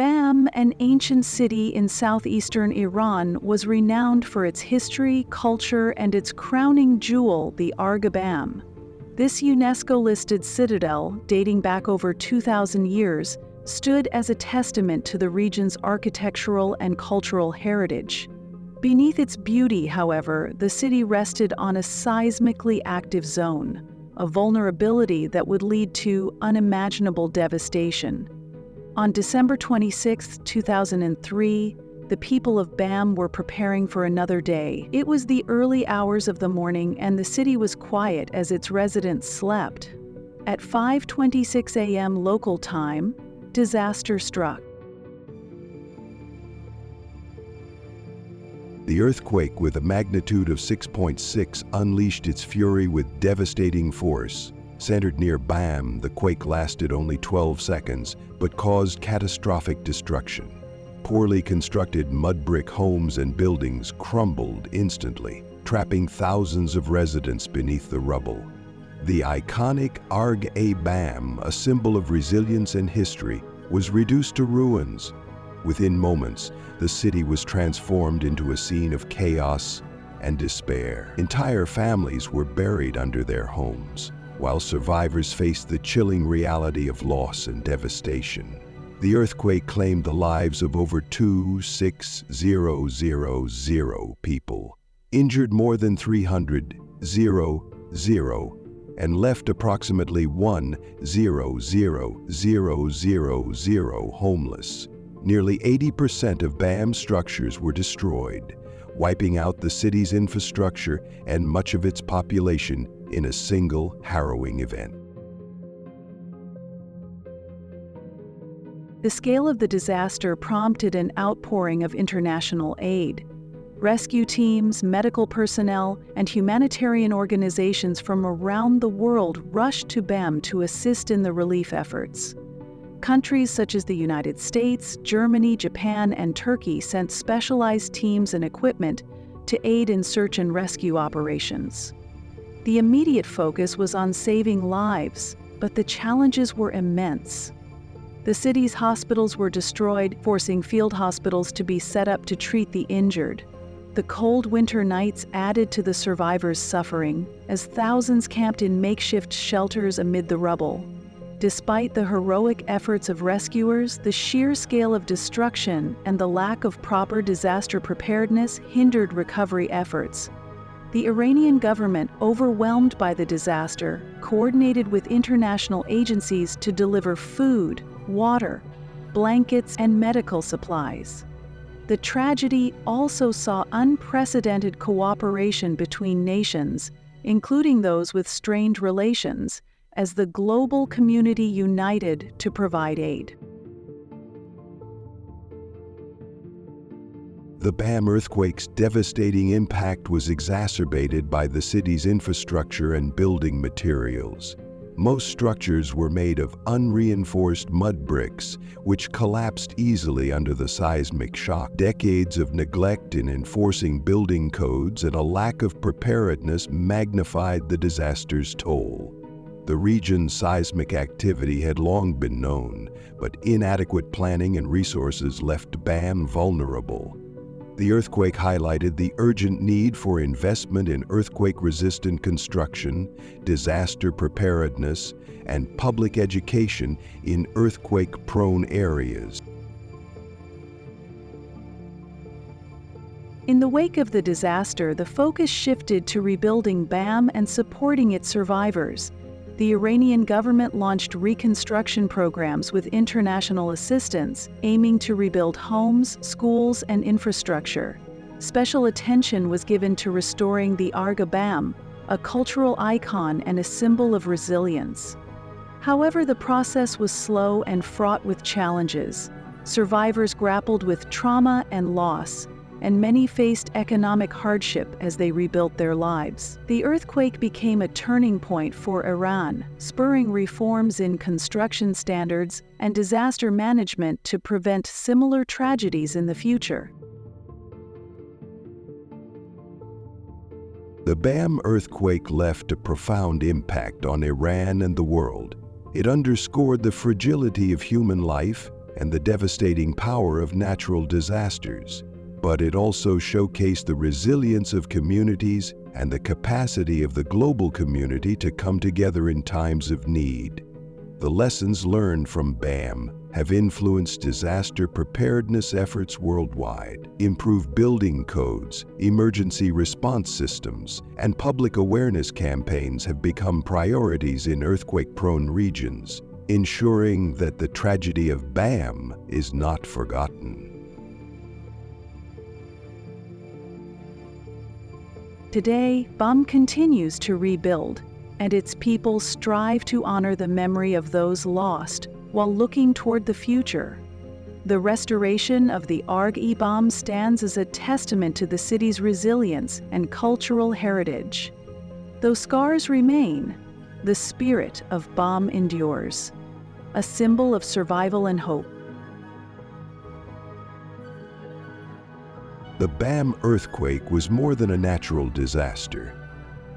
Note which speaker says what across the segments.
Speaker 1: Bam, an ancient city in southeastern Iran, was renowned for its history, culture, and its crowning jewel, the Arg-e Bam. This UNESCO-listed citadel, dating back over 2,000 years, stood as a testament to the region's architectural and cultural heritage. Beneath its beauty, however, the city rested on a seismically active zone, a vulnerability that would lead to unimaginable devastation. On December 26, 2003, the people of Bam were preparing for another day. It was the early hours of the morning and the city was quiet as its residents slept. At 5:26 a.m. local time, disaster struck.
Speaker 2: The earthquake with a magnitude of 6.6 unleashed its fury with devastating force. Centered near Bam, the quake lasted only 12 seconds, but caused catastrophic destruction. Poorly constructed mud brick homes and buildings crumbled instantly, trapping thousands of residents beneath the rubble. The iconic Arg-e Bam, a symbol of resilience and history, was reduced to ruins. Within moments, the city was transformed into a scene of chaos and despair. Entire families were buried under their homes, while survivors faced the chilling reality of loss and devastation. The earthquake claimed the lives of over 2,600 people, injured more than 300, and left approximately 1,000 homeless. Nearly 80% of Bam's structures were destroyed, wiping out the city's infrastructure and much of its population in a single harrowing event.
Speaker 1: The scale of the disaster prompted an outpouring of international aid. Rescue teams, medical personnel, and humanitarian organizations from around the world rushed to Bam to assist in the relief efforts. Countries such as the United States, Germany, Japan, and Turkey sent specialized teams and equipment to aid in search and rescue operations. The immediate focus was on saving lives, but the challenges were immense. The city's hospitals were destroyed, forcing field hospitals to be set up to treat the injured. The cold winter nights added to the survivors' suffering, as thousands camped in makeshift shelters amid the rubble. Despite the heroic efforts of rescuers, the sheer scale of destruction and the lack of proper disaster preparedness hindered recovery efforts. The Iranian government, overwhelmed by the disaster, coordinated with international agencies to deliver food, water, blankets, and medical supplies. The tragedy also saw unprecedented cooperation between nations, including those with strained relations, as the global community united to provide aid.
Speaker 2: The Bam earthquake's devastating impact was exacerbated by the city's infrastructure and building materials. Most structures were made of unreinforced mud bricks, which collapsed easily under the seismic shock. Decades of neglect in enforcing building codes and a lack of preparedness magnified the disaster's toll. The region's seismic activity had long been known, but inadequate planning and resources left Bam vulnerable. The earthquake highlighted the urgent need for investment in earthquake-resistant construction, disaster preparedness, and public education in earthquake-prone areas.
Speaker 1: In the wake of the disaster, the focus shifted to rebuilding Bam and supporting its survivors. The Iranian government launched reconstruction programs with international assistance, aiming to rebuild homes, schools, and infrastructure. Special attention was given to restoring the Arg-e Bam, a cultural icon and a symbol of resilience. However, the process was slow and fraught with challenges. Survivors grappled with trauma and loss, and many faced economic hardship as they rebuilt their lives. The earthquake became a turning point for Iran, spurring reforms in construction standards and disaster management to prevent similar tragedies in the future.
Speaker 2: The Bam earthquake left a profound impact on Iran and the world. It underscored the fragility of human life and the devastating power of natural disasters. But it also showcased the resilience of communities and the capacity of the global community to come together in times of need. The lessons learned from BAM have influenced disaster preparedness efforts worldwide. Improved building codes, emergency response systems, and public awareness campaigns have become priorities in earthquake-prone regions, ensuring that the tragedy of BAM is not forgotten.
Speaker 1: Today, Bam continues to rebuild, and its people strive to honor the memory of those lost while looking toward the future. The restoration of the Arg-e Bam stands as a testament to the city's resilience and cultural heritage. Though scars remain, the spirit of Bam endures, a symbol of survival and hope.
Speaker 2: The BAM earthquake was more than a natural disaster.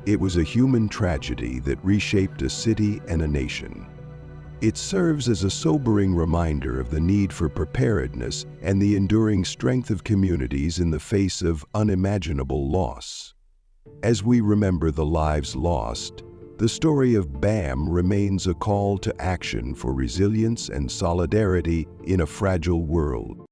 Speaker 2: It was a human tragedy that reshaped a city and a nation. It serves as a sobering reminder of the need for preparedness and the enduring strength of communities in the face of unimaginable loss. As we remember the lives lost, the story of BAM remains a call to action for resilience and solidarity in a fragile world.